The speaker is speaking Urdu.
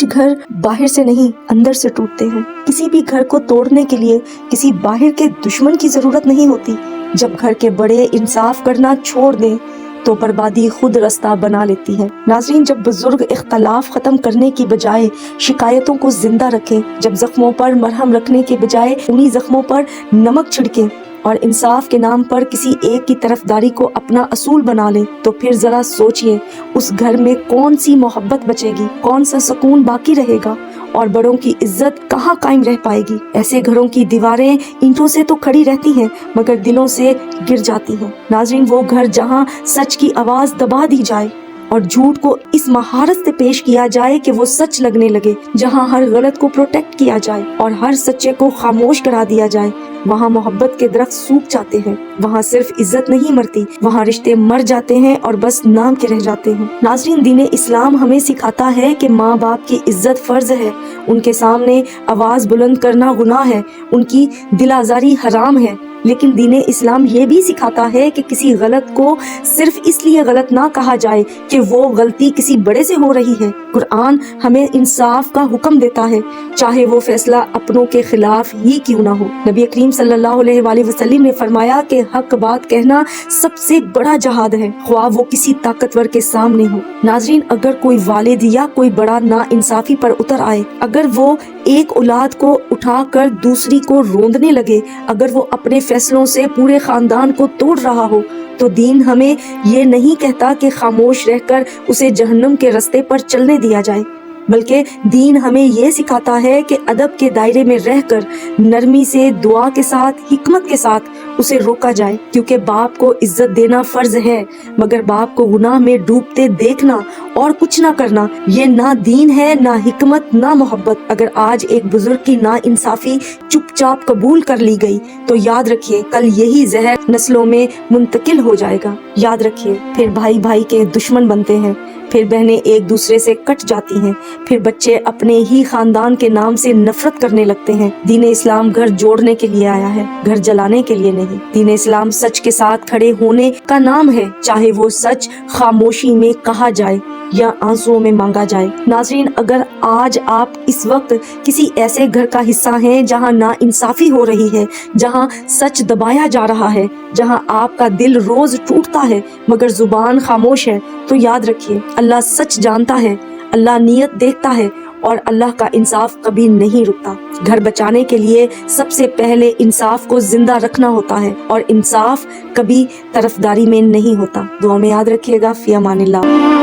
کچھ گھر باہر سے نہیں اندر سے ٹوٹتے ہیں۔ کسی بھی گھر کو توڑنے کے لیے کسی باہر کے دشمن کی ضرورت نہیں ہوتی۔ جب گھر کے بڑے انصاف کرنا چھوڑ دیں تو بربادی خود رستہ بنا لیتی ہے۔ ناظرین، جب بزرگ اختلاف ختم کرنے کی بجائے شکایتوں کو زندہ رکھیں، جب زخموں پر مرہم رکھنے کے بجائے انہی زخموں پر نمک چھڑکیں اور انصاف کے نام پر کسی ایک کی طرفداری کو اپنا اصول بنا لیں، تو پھر ذرا سوچئے اس گھر میں کون سی محبت بچے گی، کون سا سکون باقی رہے گا اور بڑوں کی عزت کہاں قائم رہ پائے گی۔ ایسے گھروں کی دیواریں اینٹوں سے تو کھڑی رہتی ہیں مگر دلوں سے گر جاتی ہیں۔ ناظرین، وہ گھر جہاں سچ کی آواز دبا دی جائے اور جھوٹ کو اس مہارت سے پیش کیا جائے کہ وہ سچ لگنے لگے، جہاں ہر غلط کو پروٹیکٹ کیا جائے اور ہر سچے کو خاموش کرا دیا جائے، وہاں محبت کے درخت سوکھ جاتے ہیں، وہاں صرف عزت نہیں مرتی، وہاں رشتے مر جاتے ہیں اور بس نام کے رہ جاتے ہیں۔ ناظرین، دین اسلام ہمیں سکھاتا ہے کہ ماں باپ کی عزت فرض ہے، ان کے سامنے آواز بلند کرنا گناہ ہے، ان کی دل آزاری حرام ہے، لیکن دین اسلام یہ بھی سکھاتا ہے کہ کسی غلط کو صرف اس لیے غلط نہ کہا جائے کہ وہ غلطی کسی بڑے سے ہو رہی ہے۔ قرآن ہمیں انصاف کا حکم دیتا ہے، چاہے وہ فیصلہ اپنوں کے خلاف ہی کیوں نہ ہو۔ نبی کریم صلی اللہ علیہ وآلہ وسلم نے فرمایا کہ حق بات کہنا سب سے بڑا جہاد ہے، خواہ وہ کسی طاقتور کے سامنے ہو۔ ناظرین، اگر کوئی والد یا کوئی بڑا نا انصافی پر اتر آئے، اگر وہ ایک اولاد کو اٹھا کر دوسری کو روندنے لگے، اگر وہ اپنے فیصلوں سے پورے خاندان کو توڑ رہا ہو، تو دین ہمیں یہ نہیں کہتا کہ خاموش رہ کر اسے جہنم کے رستے پر چلنے دیا جائے، بلکہ دین ہمیں یہ سکھاتا ہے کہ ادب کے دائرے میں رہ کر نرمی سے، دعا کے ساتھ، حکمت کے ساتھ اسے روکا جائے، کیونکہ باپ کو عزت دینا فرض ہے، مگر باپ کو گناہ میں ڈوبتے دیکھنا اور کچھ نہ کرنا یہ نہ دین ہے، نہ حکمت، نہ محبت۔ اگر آج ایک بزرگ کی نا انصافی چپ چاپ قبول کر لی گئی تو یاد رکھیے کل یہی زہر نسلوں میں منتقل ہو جائے گا۔ یاد رکھیے پھر بھائی بھائی کے دشمن بنتے ہیں، پھر بہنیں ایک دوسرے سے کٹ جاتی ہیں، پھر بچے اپنے ہی خاندان کے نام سے نفرت کرنے لگتے ہیں۔ دین اسلام گھر جوڑنے کے لیے آیا ہے، گھر جلانے کے لیے نہیں۔ دین اسلام سچ کے ساتھ کھڑے ہونے کا نام ہے، چاہے وہ سچ خاموشی میں کہا جائے یا آنسوؤں میں مانگا جائے۔ ناظرین، اگر آج آپ اس وقت کسی ایسے گھر کا حصہ ہیں جہاں نا انصافی ہو رہی ہے، جہاں سچ دبایا جا رہا ہے، جہاں آپ کا دل روز ٹوٹتا ہے مگر زبان خاموش ہے، تو یاد رکھیے اللہ سچ جانتا ہے، اللہ نیت دیکھتا ہے اور اللہ کا انصاف کبھی نہیں رکتا۔ گھر بچانے کے لیے سب سے پہلے انصاف کو زندہ رکھنا ہوتا ہے اور انصاف کبھی طرفداری میں نہیں ہوتا۔ دعا میں یاد رکھیے گا۔ فی امان اللہ۔